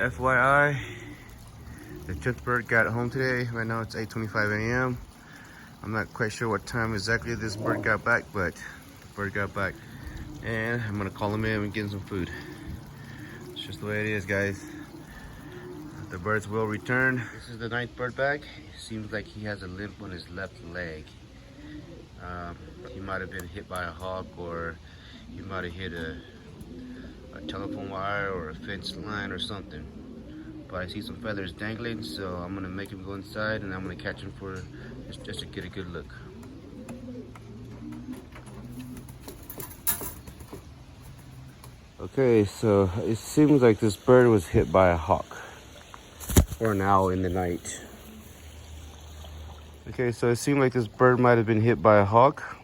FYI, the 10th bird got home today. Right now it's 8:25 a.m. I'm not quite sure what time exactly this bird got back, but the bird got back. And I'm gonna call him in and get him some food. It's just the way it is, guys. The birds will return. This is the 9th bird back. It seems like he has a limp on his left leg. He might have been hit by a hawk, or he might have hit a telephone wire or a fence line or something. But I see some feathers dangling, so I'm gonna make him go inside and I'm gonna catch him for just to get a good look. Okay, so it seems like this bird was hit by a hawk or an owl in the night. Okay, so it seemed like this bird might have been hit by a hawk.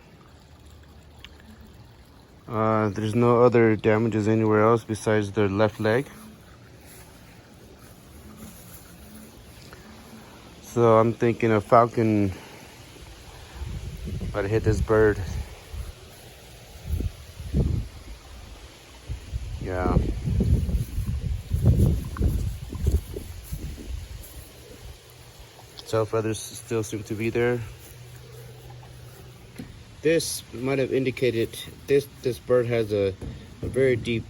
There's no other damages anywhere else besides their left leg. So I'm thinking a falcon might have hit this bird. Yeah. Tail feathers still seem to be there. This might have indicated this bird has a very deep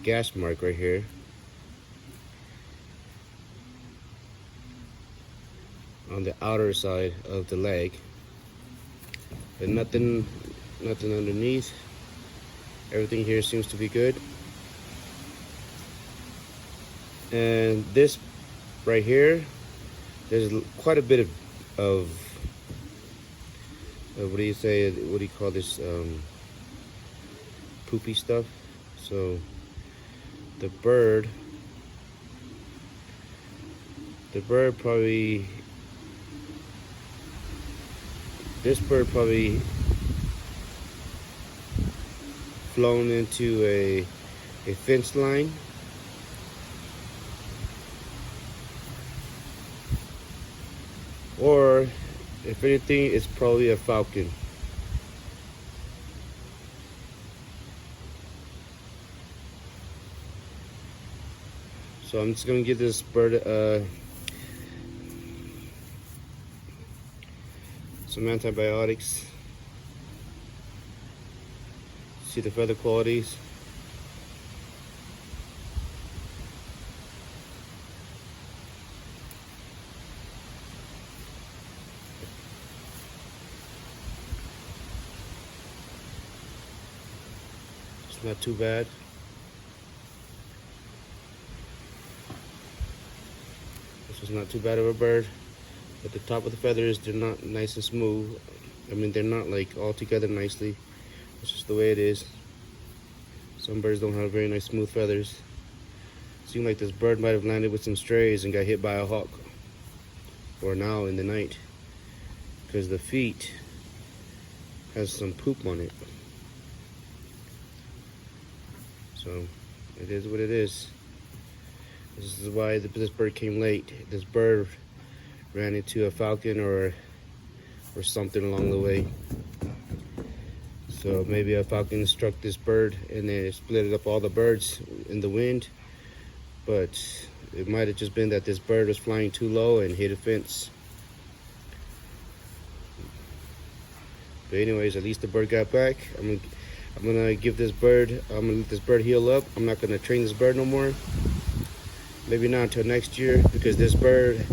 gash mark right here. On the outer side of the leg. But nothing underneath. Everything here seems to be good. And this right here, there's quite a bit of what do you say? What do you call this? Poopy stuff. So the bird probably. This bird probably flown into a fence line. Or, if anything, it's probably a falcon. So I'm just gonna give this bird some antibiotics. See the feather qualities. It's not too bad. This is not too bad of a bird. But the top of the feathers, they're not nice and smooth. I mean, they're not like all together nicely. It's just the way it is. Some birds don't have very nice smooth feathers. Seemed like this bird might have landed with some strays and got hit by a hawk or an owl in the night, because the feet has some poop on it. So it is what it is. This is why this bird came late. This bird ran into a falcon or something along the way. So maybe a falcon struck this bird and they split up all the birds in the wind. But it might have just been that this bird was flying too low and hit a fence. But anyways, at least the bird got back. I'm gonna give this bird, I'm gonna let this bird heal up. I'm not gonna train this bird no more. Maybe not until next year, because this bird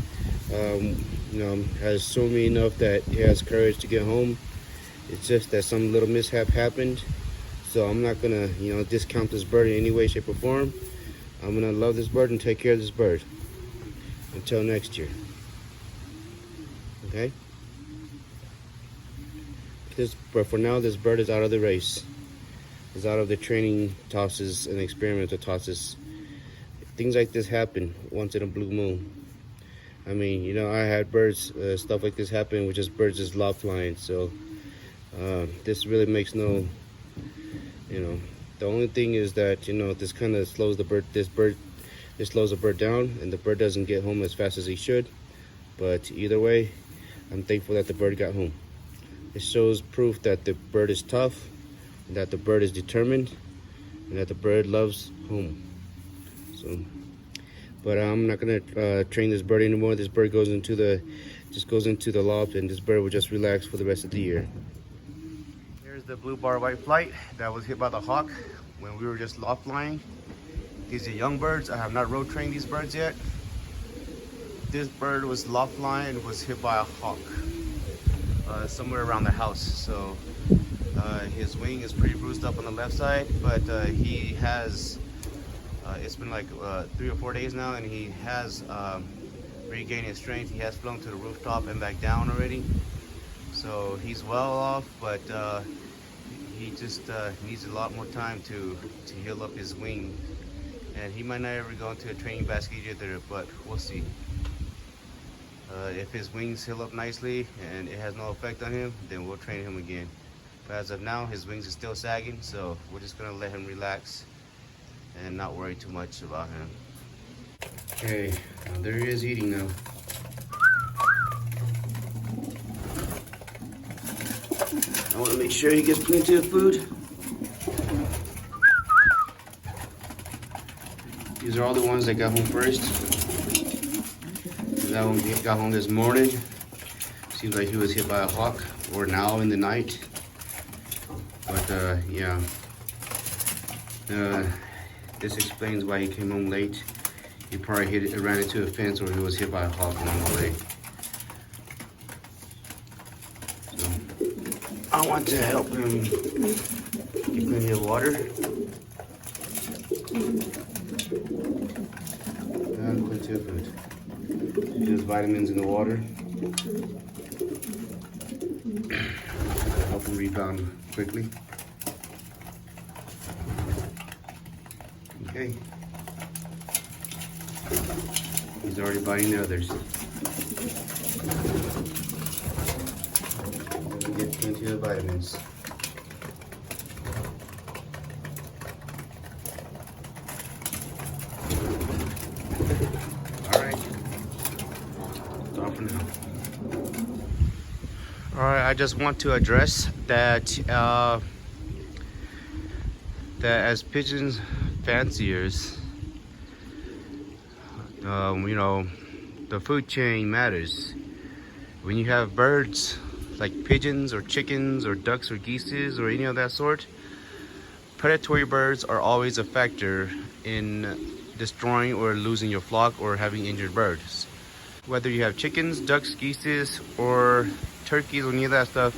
has shown me enough that he has courage to get home. It's just that some little mishap happened. So I'm not gonna, discount this bird in any way, shape, or form. I'm gonna love this bird and take care of this bird until next year. Okay? But for now, this bird is out of the race. It's out of the training tosses and experimental tosses. Things like this happen once in a blue moon. I mean, I had birds, stuff like this happen with just birds just love flying. So this really makes no, the only thing is that, this kind of slows the bird, this slows the bird down, and the bird doesn't get home as fast as he should. But either way, I'm thankful that the bird got home. It shows proof that the bird is tough, and that the bird is determined, and that the bird loves home. So, but I'm not gonna train this bird anymore. This bird goes into the loft, and this bird will just relax for the rest of the year. Here's the blue bar white flight that was hit by the hawk when we were just loft flying. These are young birds. I have not road trained these birds yet. This bird was loft flying and was hit by a hawk somewhere around the house. So his wing is pretty bruised up on the left side, but he has, it's been like 3 or 4 days now, and he has regained his strength. He has flown to the rooftop and back down already. So he's well off, but he just needs a lot more time to heal up his wing. And he might not ever go into a training basket either, but we'll see. If his wings heal up nicely and it has no effect on him, then we'll train him again. But as of now, his wings are still sagging, so we're just gonna let him relax and not worry too much about him. Okay, there he is eating now. I want to make sure he gets plenty of food. These are all the ones that got home first. That one got home this morning. Seems like he was hit by a hawk, or now in the night. But yeah, this explains why he came home late. He probably ran into a fence, or he was hit by a hawk along the way. So I want to help him get plenty of water. And plenty of food. There's vitamins in the water. Help him rebound quickly. Okay. He's already biting the others. Get plenty of vitamins. Alright, I just want to address that that as pigeons fanciers, you know, the food chain matters. When you have birds like pigeons or chickens or ducks or geese or any of that sort, predatory birds are always a factor in destroying or losing your flock or having injured birds. Whether you have chickens, ducks, geese, or turkeys, or any of that stuff,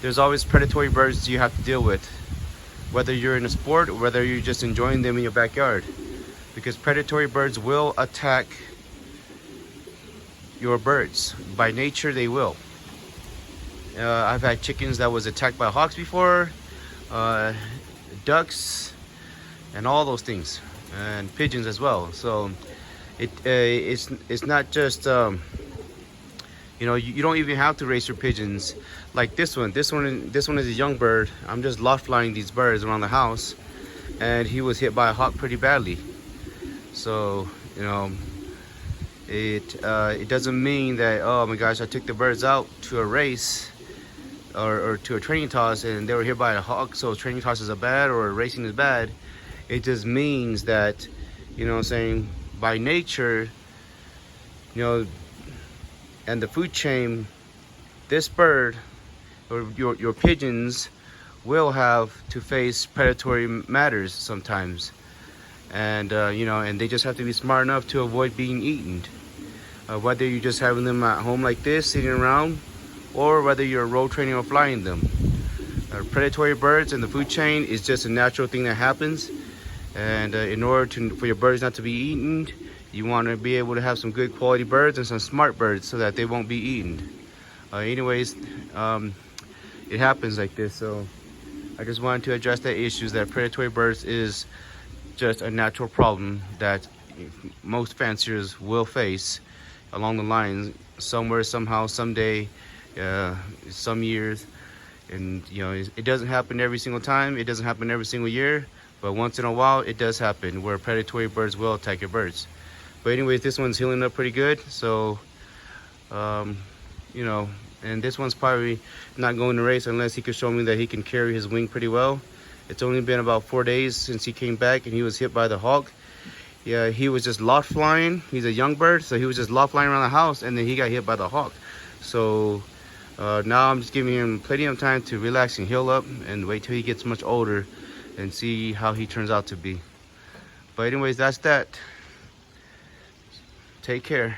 there's always predatory birds you have to deal with. Whether you're in a sport or whether you're just enjoying them in your backyard. Because predatory birds will attack your birds. By nature, they will. I've had chickens that was attacked by hawks before, ducks, and all those things, and pigeons as well. So it's not just you know, you don't even have to raise your pigeons like this one. This one is a young bird. I'm just loft flying these birds around the house, and he was hit by a hawk pretty badly. So you know, it doesn't mean that, oh my gosh, I took the birds out to a race or to a training toss and they were hit by a hawk, so training tosses are bad or racing is bad. It just means that, you know what I'm saying, by nature, you know, and the food chain, this bird or your pigeons will have to face predatory matters sometimes. And you know, and they just have to be smart enough to avoid being eaten. Whether you're just having them at home like this, sitting around, or whether you're road training or flying them. Predatory birds in the food chain is just a natural thing that happens. And in order for your birds not to be eaten, you want to be able to have some good quality birds and some smart birds so that they won't be eaten. Anyways, it happens like this. So I just wanted to address that issues that predatory birds is just a natural problem that most fanciers will face along the lines, somewhere, somehow, someday, some years. And you know, it doesn't happen every single time, it doesn't happen every single year, but once in a while it does happen where predatory birds will attack your birds. But anyways, this one's healing up pretty good. So you know, and this one's probably not going to race unless he could show me that he can carry his wing pretty well. It's only been about 4 days since he came back and he was hit by the hawk. Yeah, he was just loft flying. He's a young bird, so he was just loft flying around the house, and then he got hit by the hawk. So now I'm just giving him plenty of time to relax and heal up and wait till he gets much older and see how he turns out to be. But anyways, that's that. Take care.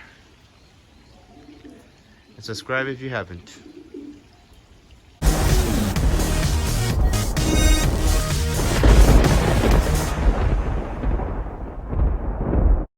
And subscribe if you haven't.